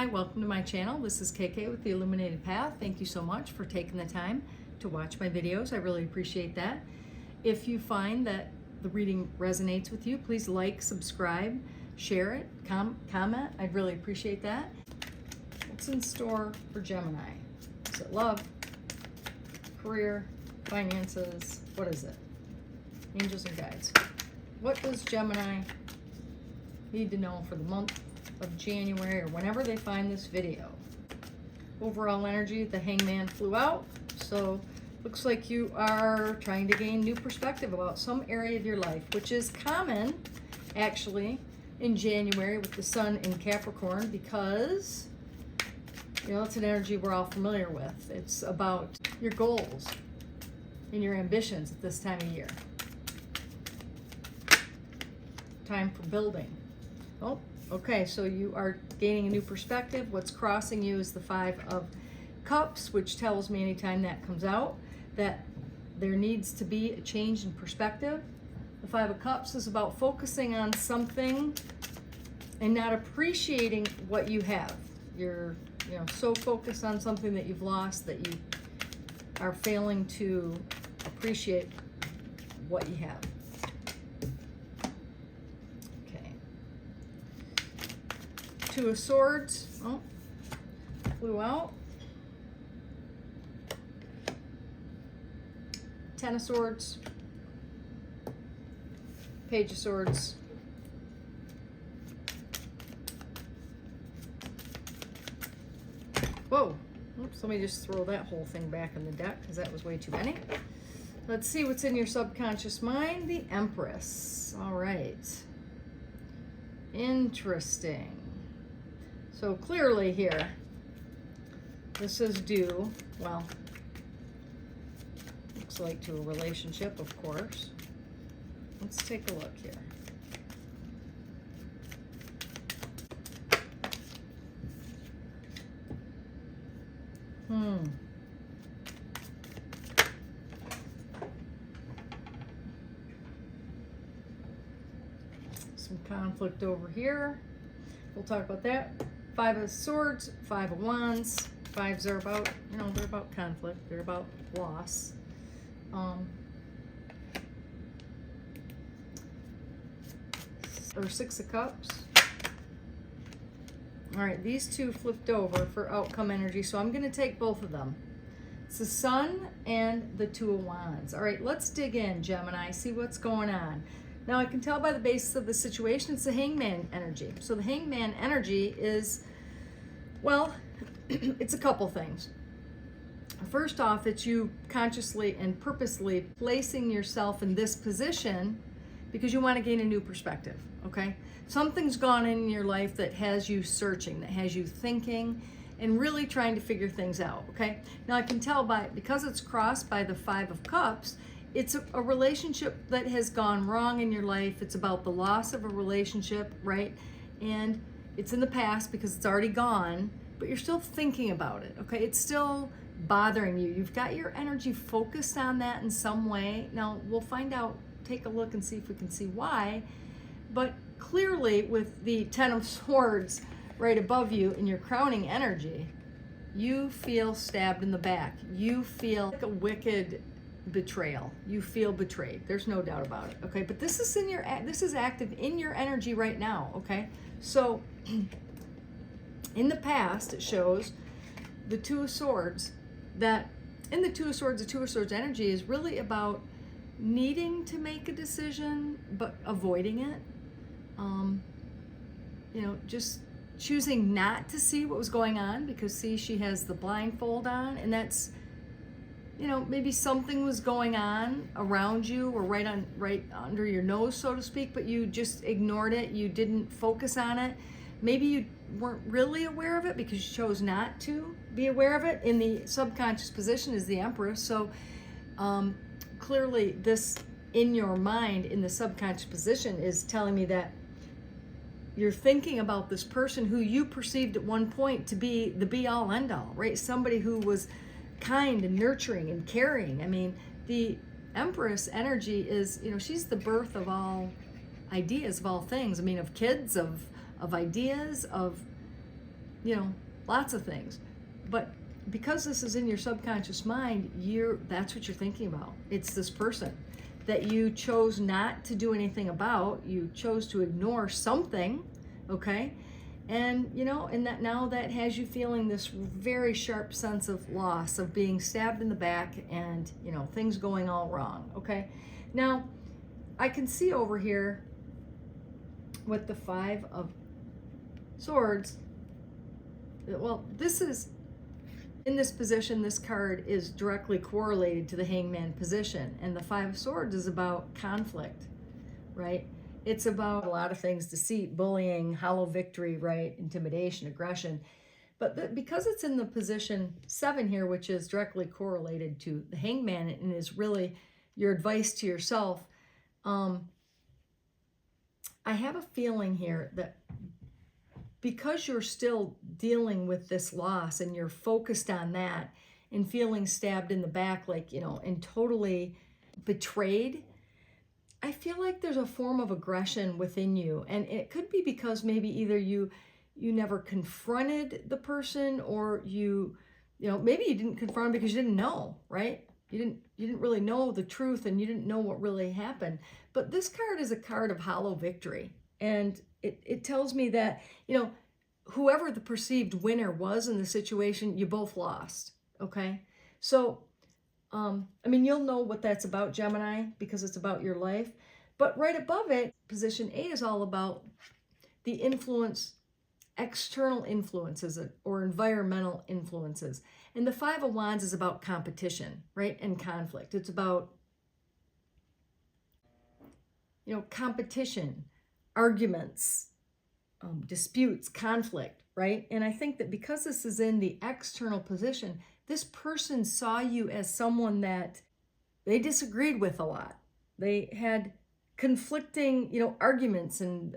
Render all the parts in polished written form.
Gemini, welcome to my channel. This is KK with the Illuminated Path. Thank you so much for taking the time to watch my videos. I really appreciate that. If you find that the reading resonates with you, please like, subscribe, share it, comment. I'd really appreciate that. What's in store for Gemini? Is it love, career, finances? What is it? Angels and guides. What does Gemini need to know for the month of January or whenever they find this video? Overall energy, the Hangman flew out, so looks like you are trying to gain new perspective about some area of your life, which is common actually in January with the Sun in Capricorn, because you know it's an energy we're all familiar with. It's about your goals and your ambitions at this time of year. Time for building. Oh, okay, so you are gaining a new perspective. What's crossing you is the Five of Cups, which tells me anytime that comes out that there needs to be a change in perspective. The Five of Cups is about focusing on something and not appreciating what you have. You're so focused on something that you've lost that you are failing to appreciate what you have. Two of Swords, oh, flew out. Ten of Swords, Page of Swords, whoa, oops, let me just throw that whole thing back in the deck because that was way too many. Let's see what's in your subconscious mind. The Empress. All right, interesting. So clearly here, this is due, well, looks like to a relationship, of course. Let's take a look here. Some conflict over here. We'll talk about that. Five of Swords, Five of Wands. Fives are about, they're about conflict. They're about loss. Or Six of Cups. All right, these two flipped over for outcome energy, so I'm going to take both of them. It's the Sun and the Two of Wands. All right, let's dig in, Gemini, see what's going on. Now, I can tell by the basis of the situation, it's the Hangman energy. So the Hangman energy is, well, it's a couple things. First off, it's you consciously and purposely placing yourself in this position because you want to gain a new perspective, okay? Something's gone in your life that has you searching, that has you thinking and really trying to figure things out, okay? Now, I can tell because it's crossed by the Five of Cups, it's a relationship that has gone wrong in your life. It's about the loss of a relationship, right? And it's in the past because it's already gone, but you're still thinking about it, okay? It's still bothering you. You've got your energy focused on that in some way. Now, we'll find out, take a look and see if we can see why. But clearly, with the Ten of Swords right above you in your crowning energy, you feel stabbed in the back. You feel like a wicked betrayal. You feel betrayed. There's no doubt about it, okay? But this is active in your energy right now, okay? So in the past, it shows the Two of Swords, that in the Two of Swords, the Two of Swords energy is really about needing to make a decision but avoiding it. Just choosing not to see what was going on because, see, she has the blindfold on, and that's, maybe something was going on around you or right under your nose, so to speak, but you just ignored it. You didn't focus on it. Maybe you weren't really aware of it because you chose not to be aware of it. In the subconscious position is the Empress. So clearly this in your mind in the subconscious position is telling me that you're thinking about this person who you perceived at one point to be the be-all end-all, right? Somebody who was kind and nurturing and caring. I mean, the Empress energy is, she's the birth of all ideas, of all things. I mean, of kids, of ideas, of you know, lots of things. But because this is in your subconscious mind, that's what you're thinking about. It's this person that you chose not to do anything about. You chose to ignore something, okay? And, you know, and that now that has you feeling this very sharp sense of loss, of being stabbed in the back and, you know, things going all wrong, okay? Now, I can see over here with the Five of Swords, well, this is, in this position, this card is directly correlated to the Hangman position. And the Five of Swords is about conflict, right? It's about a lot of things: deceit, bullying, hollow victory, right? Intimidation, aggression. But because it's in the position 7 here, which is directly correlated to the Hangman and is really your advice to yourself, I have a feeling here that because you're still dealing with this loss and you're focused on that and feeling stabbed in the back, like, you know, and totally betrayed, I feel like there's a form of aggression within you. And it could be because maybe either you never confronted the person, or you know, maybe you didn't confront because you didn't know, right? You didn't really know the truth, and you didn't know what really happened. But this card is a card of hollow victory. And it tells me that, you know, whoever the perceived winner was in the situation, you both lost, okay? So, I mean, you'll know what that's about, Gemini, because it's about your life. But right above it, position 8 is all about the influence, external influences or environmental influences. And the Five of Wands is about competition, right? And conflict. It's about, you know, competition, arguments, disputes, conflict, right? And I think that because this is in the external position, this person saw you as someone that they disagreed with a lot. They had conflicting, you know, arguments and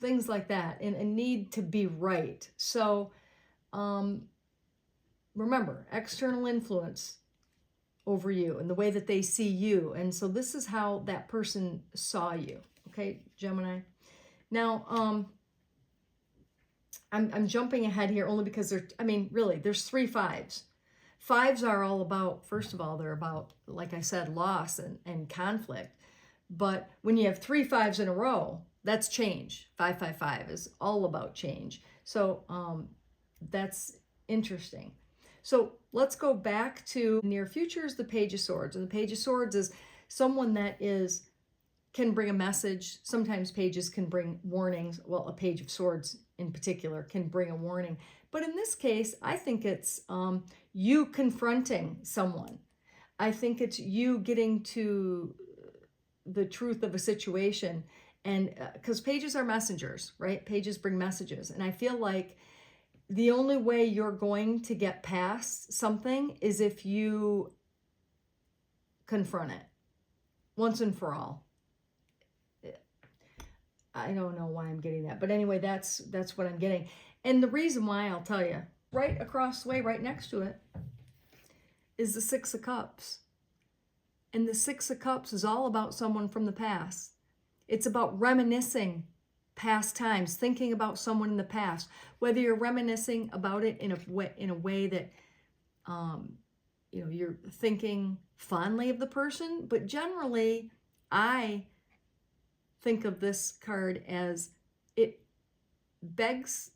things like that, and a need to be right. So remember, external influence over you and the way that they see you. And so this is how that person saw you, okay, Gemini? Now, I'm jumping ahead here only because really, there's 3 fives. Fives are all about, first of all, they're about, like I said, loss and conflict. But when you have 3 fives in a row, that's change. 555 is all about change. So that's interesting. So let's go back to near futures, the Page of Swords. And the Page of Swords is someone that can bring a message. Sometimes pages can bring warnings. Well, a Page of Swords in particular can bring a warning. But in this case, I think it's you confronting someone. I think it's you getting to the truth of a situation. And because pages are messengers, right? Pages bring messages. And I feel like the only way you're going to get past something is if you confront it once and for all. I don't know why I'm getting that, but anyway, that's what I'm getting. And the reason why, I'll tell you, right across the way, right next to it, is the Six of Cups. And the Six of Cups is all about someone from the past. It's about reminiscing past times, thinking about someone in the past, whether you're reminiscing about it in a way that, you know, you're thinking fondly of the person. But generally, I think of this card as it begs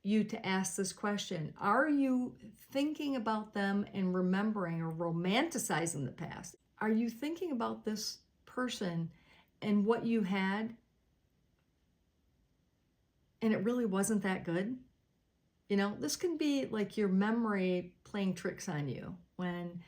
you to ask this question: are you thinking about them and remembering or romanticizing the past? Are you thinking about this person and what you had, and it really wasn't that good? You know, this can be like your memory playing tricks on you when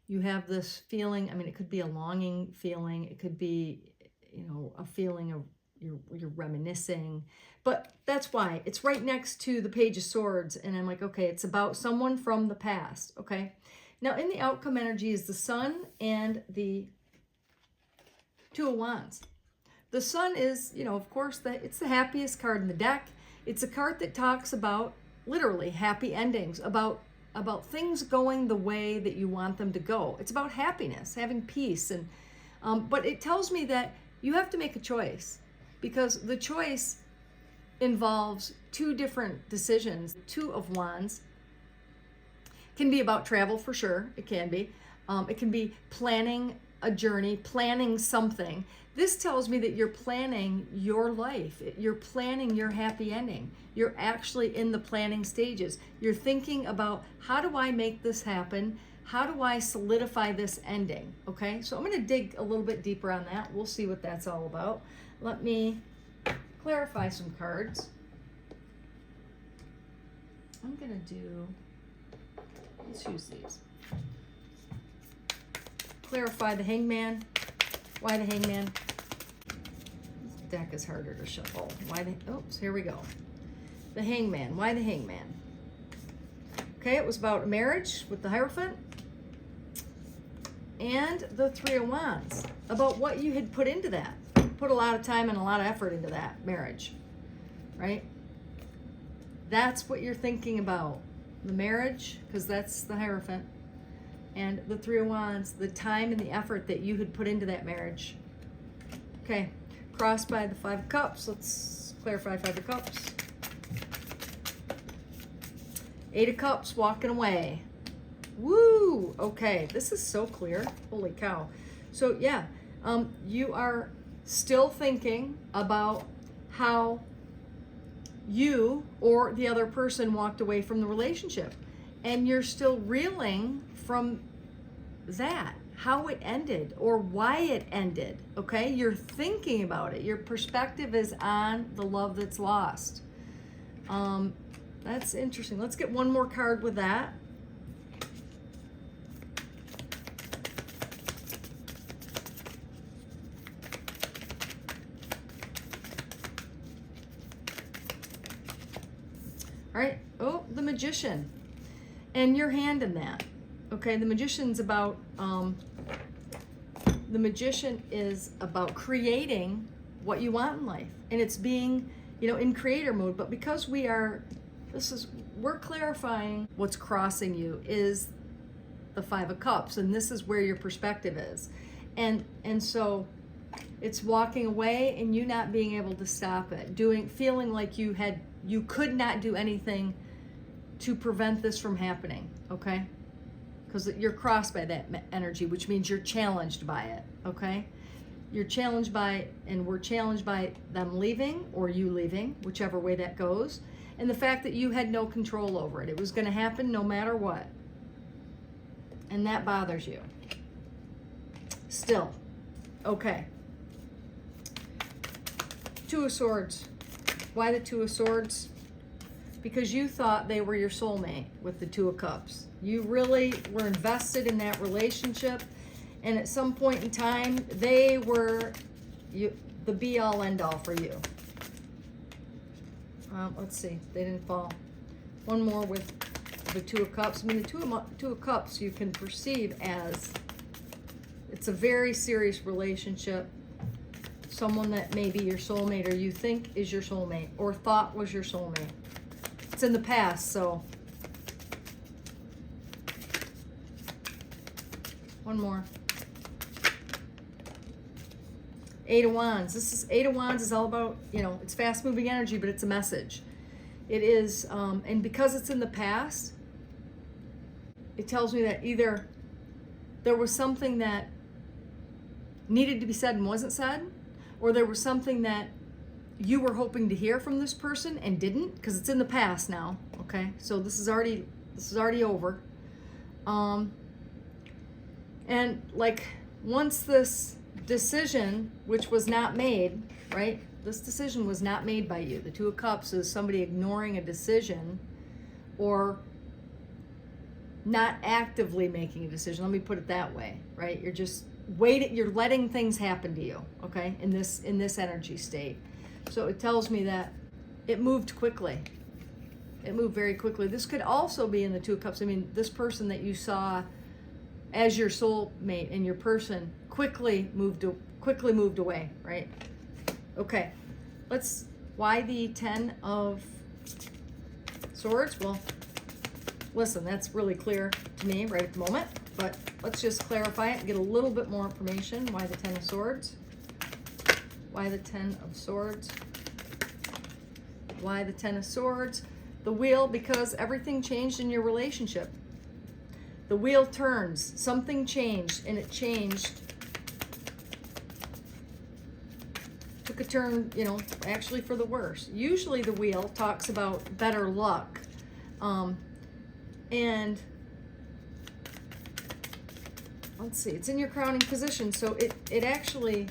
you have this feeling. I mean, it could be a longing feeling. It could be, you know, a feeling of you're reminiscing. But that's why it's right next to the Page of Swords. And I'm like, okay, it's about someone from the past, okay? Now, in the outcome energy is the Sun and the Two of Wands. The Sun is, you know, of course, it's the happiest card in the deck. It's a card that talks about literally happy endings, about things going the way that you want them to go. It's about happiness, having peace. And but it tells me that you have to make a choice, because the choice involves two different decisions. Two of Wands can be about travel for sure. It can be. It can be planning a journey, planning something. This tells me that you're planning your life. You're planning your happy ending. You're actually in the planning stages. You're thinking about, how do I make this happen? How do I solidify this ending? Okay, so I'm going to dig a little bit deeper on that. We'll see what that's all about. Let me clarify some cards. I'm going to do, let's use these. Clarify the Hangman. Why the Hangman? This deck is harder to shuffle. Why the, oops, here we go. The Hangman. Why the Hangman? Okay, it was about a marriage with the Hierophant. And the Three of Wands. About what you had put into that. Put a lot of time and a lot of effort into that marriage. Right? That's what you're thinking about. The marriage, because that's the Hierophant. And the Three of Wands, the time and the effort that you had put into that marriage. Okay, crossed by the Five of Cups. Let's clarify Five of Cups. Eight of Cups, walking away. Woo! Okay, this is so clear. Holy cow. So yeah, you are still thinking about how you or the other person walked away from the relationship. And you're still reeling from that, how it ended or why it ended, okay? You're thinking about it. Your perspective is on the love that's lost. That's interesting. Let's get one more card with that. All right. Oh, the Magician. And your hand in that. Okay, the Magician's about, the Magician is about creating what you want in life. And it's being, in creator mode. But because we're clarifying what's crossing you is the Five of Cups. And this is where your perspective is. And so it's walking away and you not being able to stop it. Feeling like you could not do anything to prevent this from happening, okay? Because you're crossed by that energy, which means you're challenged by it, okay? You're challenged by, and we're challenged by them leaving or you leaving, whichever way that goes, and the fact that you had no control over it. It was going to happen no matter what, and that bothers you. Still, okay. Two of Swords. Why the Two of Swords? Because you thought they were your soulmate with the Two of Cups. You really were invested in that relationship, and at some point in time, they were the be-all, end-all for you. Let's see, they didn't fall. One more with the Two of Cups. I mean, the Two of Cups you can perceive as, it's a very serious relationship. Someone that may be your soulmate, or you think is your soulmate, or thought was your soulmate. It's in the past, so. One more. Eight of Wands. Eight of Wands is all about, it's fast moving energy, but it's a message. It is, and because it's in the past, it tells me that either there was something that needed to be said and wasn't said, or there was something that you were hoping to hear from this person and didn't, because it's in the past now, okay? So this is already over. And like, once this decision, which was not made, right? This decision was not made by you. The Two of Cups is somebody ignoring a decision or not actively making a decision. Let me put it that way, right? You're just waiting, you're letting things happen to you, okay? In this energy state. So it tells me that it moved quickly. It moved very quickly. This could also be in the Two of Cups. I mean, this person that you saw as your soulmate and your person quickly moved away, right? Okay, why the Ten of Swords? Well, listen, that's really clear to me right at the moment, but let's just clarify it and get a little bit more information. Why the Ten of Swords? Why the Ten of Swords? Why the Ten of Swords? The wheel, because everything changed in your relationship. The wheel turns. Something changed, and it changed. Took a turn, you know, actually for the worse. Usually the wheel talks about better luck. And let's see, it's in your crowning position. So it actually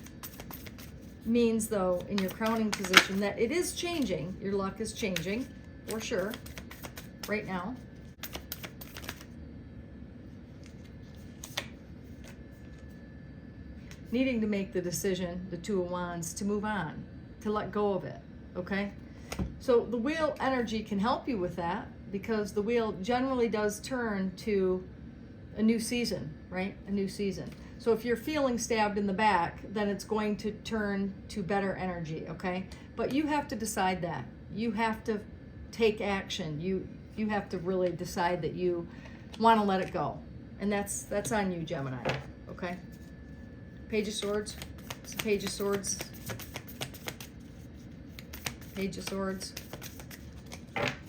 means, though, in your crowning position that it is changing. Your luck is changing, for sure, right now. Needing to make the decision, the Two of Wands, to move on, to let go of it, okay? So the wheel energy can help you with that, because the wheel generally does turn to a new season, right? A new season. So if you're feeling stabbed in the back, then it's going to turn to better energy, okay? But you have to decide that. You have to take action. You have to really decide that you want to let it go. And that's on you, Gemini, okay? Page of Swords. It's the Page of Swords. Page of Swords.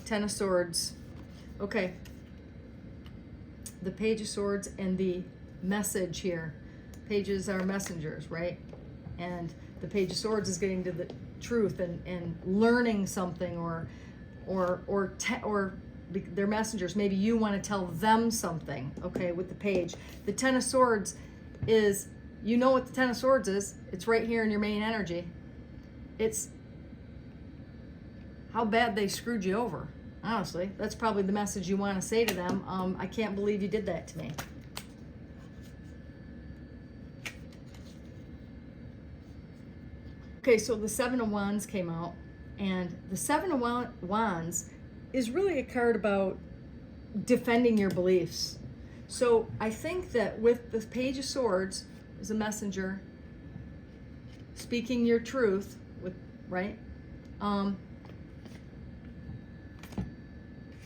Ten of Swords. Okay. The Page of Swords and the message here. Pages are messengers, right? And the Page of Swords is getting to the truth and learning something, or they're messengers. Maybe you want to tell them something, okay, with the Page. The Ten of Swords is, you know what the Ten of Swords is. It's right here in your main energy. It's how bad they screwed you over. Honestly, that's probably the message you want to say to them. I can't believe you did that to me. Okay, so the Seven of Wands came out, and the Seven of Wands is really a card about defending your beliefs. So I think that with the Page of Swords is a messenger speaking your truth, with right?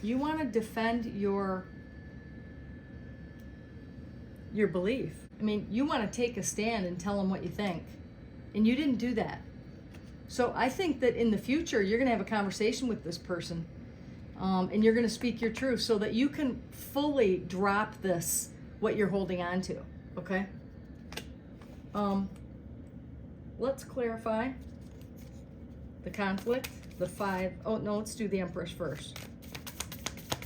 You want to defend your belief. I mean, you want to take a stand and tell them what you think. And you didn't do that. So I think that in the future, you're going to have a conversation with this person. And you're going to speak your truth so that you can fully drop this, what you're holding on to. Okay? Let's clarify the conflict. The five. Oh, no, let's do the Empress first.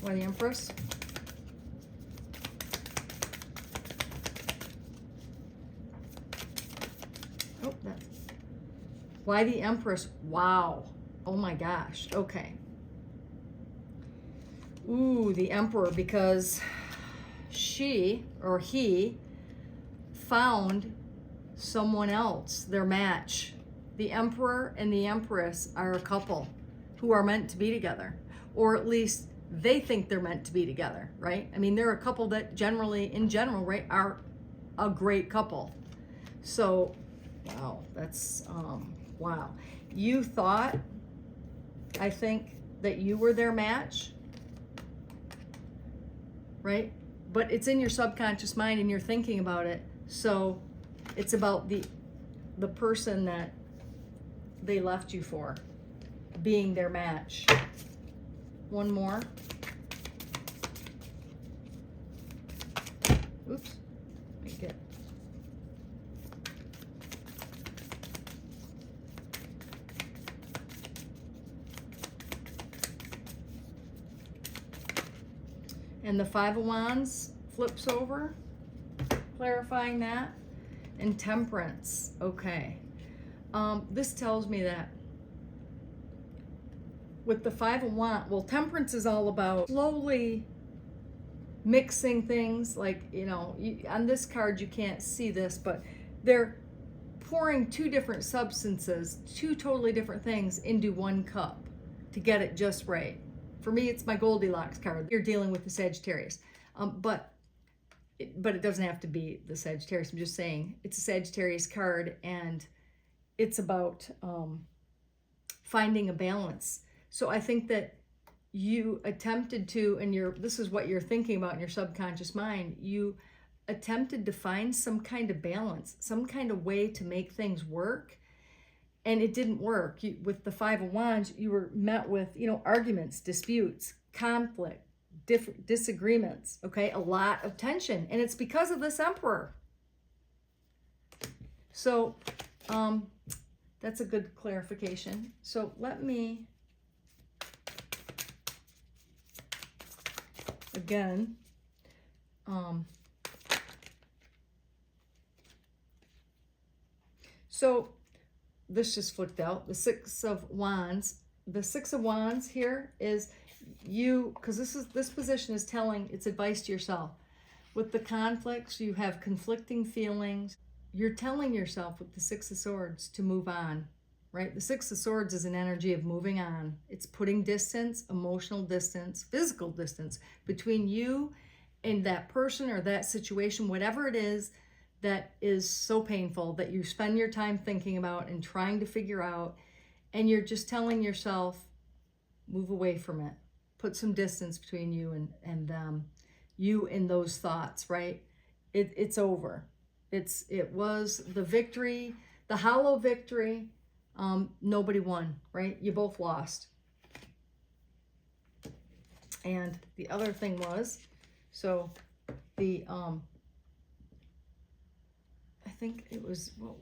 Why the Empress? Oh, that. Why the Empress? Wow. Oh my gosh. Okay. Ooh, the Emperor, because she or he found someone else, their match. The Emperor and the Empress are a couple who are meant to be together, or at least they think they're meant to be together, right? I mean, they're a couple that generally, in general, right, are a great couple. So, wow, that's, wow. You thought, I think, that you were their match, right? But it's in your subconscious mind and you're thinking about it. So it's about the person that they left you for being their match. One more. Oops. Make it. And the Five of Wands flips over, clarifying that. And Temperance. Okay. This tells me that with the Five of Wands, well, Temperance is all about slowly mixing things. Like, you know, on this card you can't see this, but they're pouring two different substances, two totally different things into one cup to get it just right. For me, it's my Goldilocks card. You're dealing with the Sagittarius, but it doesn't have to be the Sagittarius. I'm just saying it's a Sagittarius card, and it's about finding a balance. So I think that you attempted to, and this is what you're thinking about in your subconscious mind, you attempted to find some kind of balance, some kind of way to make things work. and it didn't work. With the Five of Wands, you were met with, arguments, disputes, conflict, disagreements, okay? A lot of tension, and it's because of this Emperor. So that's a good clarification. So let me, again, so this just flipped out, the Six of Wands. The Six of Wands here is you, because this position is telling, it's advice to yourself. With the conflicts, you have conflicting feelings. You're telling yourself with the Six of Swords to move on, right? The Six of Swords is an energy of moving on. It's putting distance, emotional distance, physical distance between you and that person or that situation, whatever it is that is so painful that you spend your time thinking about and trying to figure out, and you're just telling yourself, move away from it. Put some distance between you and them, you and those thoughts, right? It's over. It was the victory, the hollow victory. Nobody won, right? You both lost. And the other thing was, so the I think it was, well,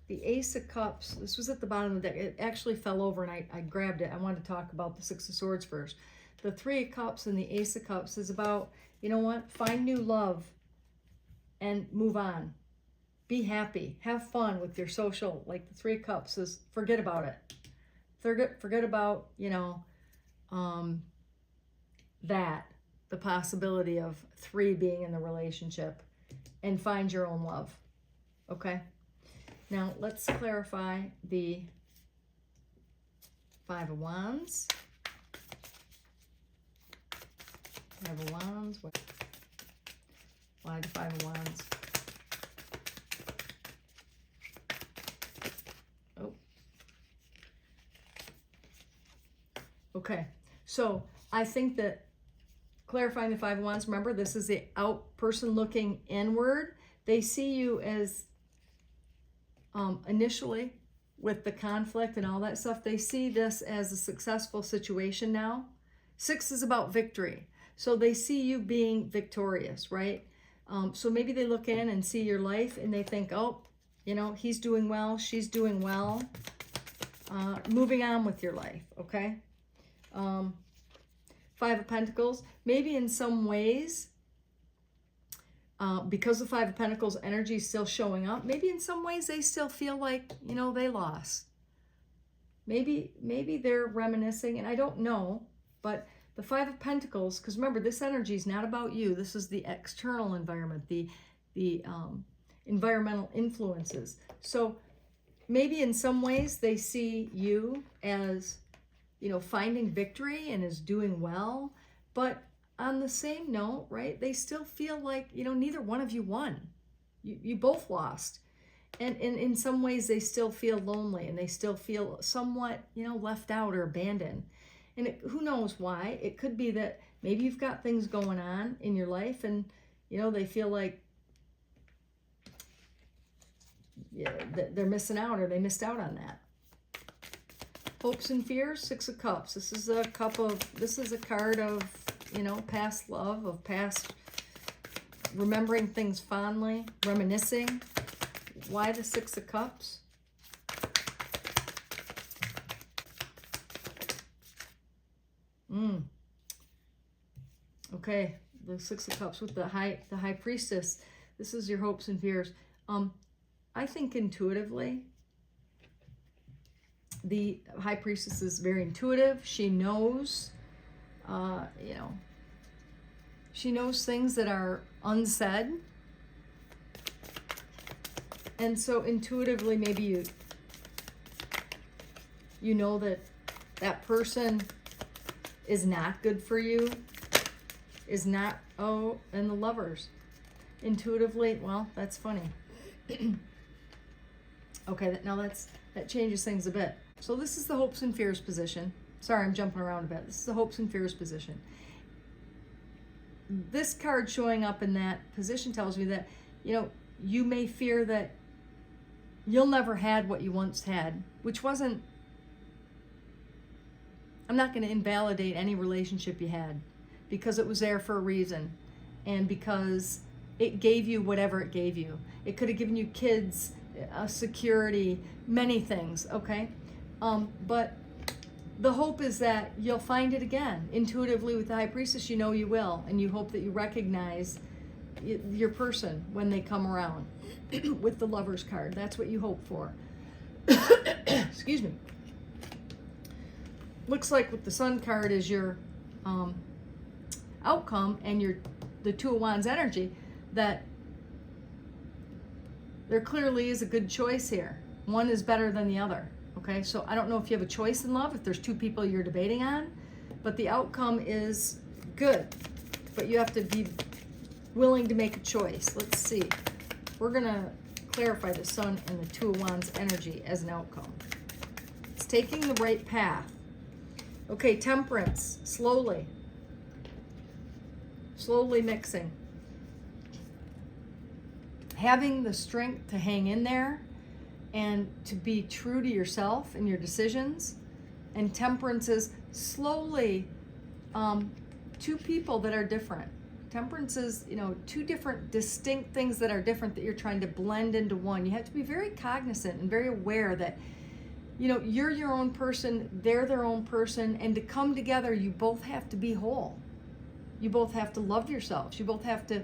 the Ace of Cups. This was at the bottom of the deck. It actually fell over, and I grabbed it. I wanted to talk about the Six of Swords first. The Three of Cups and the Ace of Cups is about, you know what? Find new love and move on. Be happy. Have fun with your social. Like the Three of Cups is, forget about it. Forget about, that, the possibility of three being in the relationship, and find your own love. Okay? Now, let's clarify the Five of Wands. Five of Wands. Why the Five of Wands? Oh. Okay. So, I think that clarifying the Five of Wands, remember, this is the person looking inward. They see you as initially with the conflict and all that stuff, they see this as a successful situation now. Six is about victory. So they see you being victorious, right? So maybe they look in and see your life and they think, oh, he's doing well, she's doing well. Moving on with your life, okay? Five of Pentacles, maybe in some ways, because the Five of Pentacles energy is still showing up, maybe in some ways they still feel like, they lost. Maybe they're reminiscing, and I don't know, but the Five of Pentacles, because remember, this energy is not about you. This is the external environment, the environmental influences. So maybe in some ways they see you as, finding victory and as doing well, but on the same note, right, they still feel like, neither one of you won. You both lost. And in some ways, they still feel lonely and they still feel somewhat, left out or abandoned. And who knows why? It could be that maybe you've got things going on in your life and, they feel like they're missing out, or they missed out on that. Hopes and fears, Six of Cups. This is a card of, past love, of past remembering things fondly, reminiscing. Why the Six of Cups? Okay, the Six of Cups with the High Priestess. This is your hopes and fears. I think intuitively, the High Priestess is very intuitive. She knows, she knows things that are unsaid. And so intuitively, maybe you know that person is not good for you, is not, and the Lovers. Intuitively, well, that's funny. Okay, that changes things a bit. So this is the hopes and fears position. Sorry, I'm jumping around a bit. This is the hopes and fears position. This card showing up in that position tells me that, you may fear that you'll never had what you once had, which wasn't, I'm not going to invalidate any relationship you had, because it was there for a reason, and because it gave you whatever it gave you. It could have given you kids, security, many things, okay? But the hope is that you'll find it again. Intuitively with the High Priestess, you know you will, and you hope that you recognize your person when they come around with the Lover's card. That's what you hope for. Excuse me. Looks like with the Sun card is your outcome, and the Two of Wands energy, that there clearly is a good choice here. One is better than the other, okay? So I don't know if you have a choice in love, if there's two people you're debating on, but the outcome is good. But you have to be willing to make a choice. Let's see. We're gonna clarify the Sun and the Two of Wands energy as an outcome. It's taking the right path. Okay, Temperance, slowly mixing. Having the strength to hang in there and to be true to yourself and your decisions. And Temperance is slowly, two people that are different. Temperance is, two different distinct things that are different that you're trying to blend into one. You have to be very cognizant and very aware that, you're your own person, they're their own person, and to come together, you both have to be whole. You both have to love yourselves. You both have to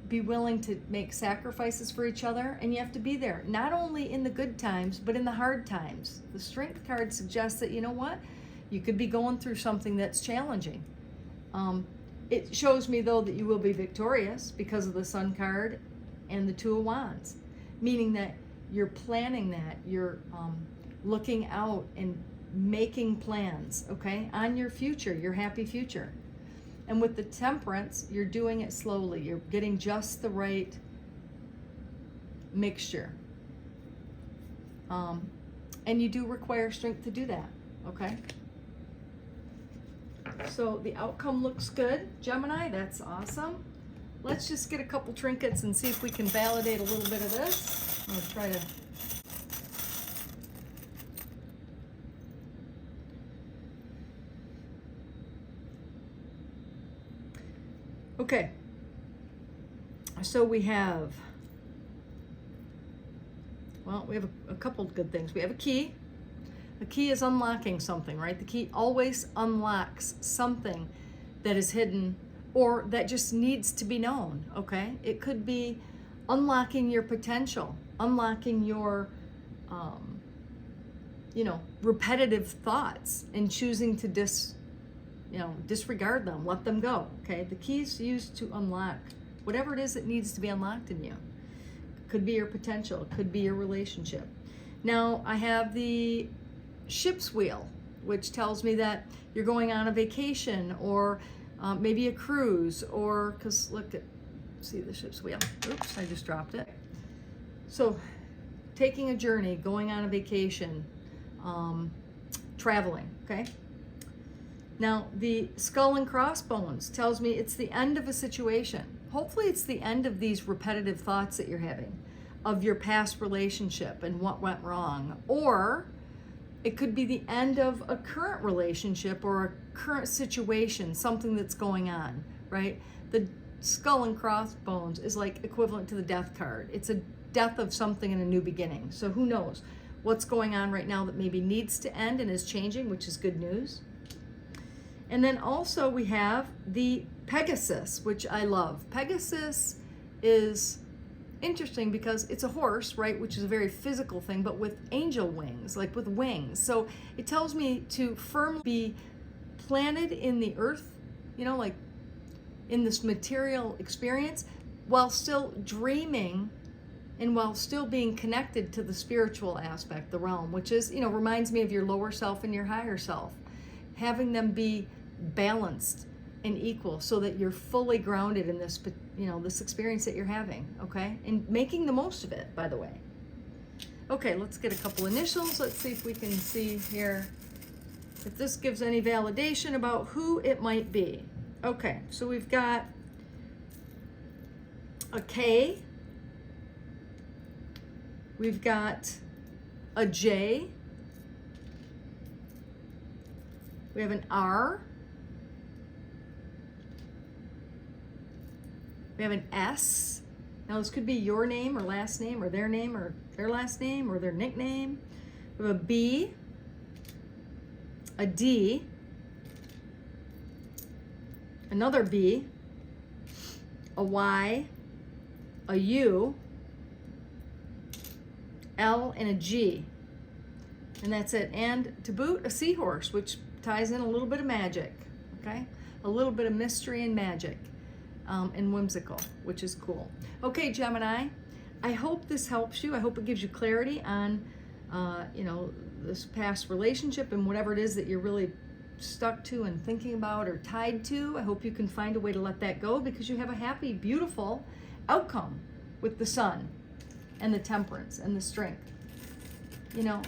be willing to make sacrifices for each other, and you have to be there, not only in the good times, but in the hard times. The Strength card suggests that, you know what? You could be going through something that's challenging. It shows me, though, that you will be victorious because of the Sun card and the Two of Wands, meaning that you're planning that, you're looking out and making plans, okay, on your future, your happy future. And with the Temperance, you're doing it slowly. You're getting just the right mixture. And you do require strength to do that, okay? So the outcome looks good, Gemini. That's awesome. Let's just get a couple trinkets and see if we can validate a little bit of this. I'm going to try to... Okay, so we have a couple of good things. We have a key. The key is unlocking something, right? The key always unlocks something that is hidden or that just needs to be known, okay? It could be unlocking your potential, unlocking your, repetitive thoughts and choosing to disregard them, let them go, okay? The key is used to unlock whatever it is that needs to be unlocked in you. Could be your potential, could be your relationship. Now, I have the ship's wheel, which tells me that you're going on a vacation or maybe a cruise, or, because see the ship's wheel. Oops, I just dropped it. So, taking a journey, going on a vacation, traveling, okay? Now, the skull and crossbones tells me it's the end of a situation. Hopefully it's the end of these repetitive thoughts that you're having of your past relationship and what went wrong. Or it could be the end of a current relationship or a current situation, something that's going on, right? The skull and crossbones is like equivalent to the death card. It's a death of something and a new beginning. So who knows what's going on right now that maybe needs to end and is changing, which is good news. And then also we have the Pegasus, which I love. Pegasus is interesting because it's a horse, right, which is a very physical thing, but with angel wings, like with wings. So it tells me to firmly be planted in the earth, like in this material experience, while still dreaming and while still being connected to the spiritual aspect, the realm, which is, reminds me of your lower self and your higher self. Having them be balanced and equal so that you're fully grounded in this, this experience that you're having, okay? And making the most of it, by the way. Okay, let's get a couple initials. Let's see if we can see here if this gives any validation about who it might be. Okay, so we've got a K. We've got a J. We have an R. We have an S. Now this could be your name or their last name or their nickname. We have a B, a D, another B, a Y, a U, L, and a G. And that's it. And to boot, a seahorse, which ties in a little bit of magic, okay? A little bit of mystery and magic, and whimsical, which is cool. Okay, Gemini, I hope this helps you. I hope it gives you clarity on, you know, this past relationship and whatever it is that you're really stuck to and thinking about or tied to. I hope you can find a way to let that go, because you have a happy, beautiful outcome with the Sun and the Temperance and the Strength. You know,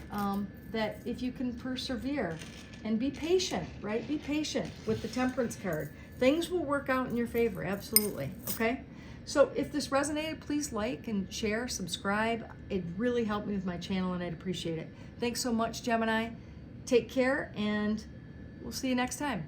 that if you can persevere and be patient, right? Be patient with the Temperance card. Things will work out in your favor, absolutely, okay? So if this resonated, please like and share, subscribe. It really helped me with my channel, and I'd appreciate it. Thanks so much, Gemini. Take care, and we'll see you next time.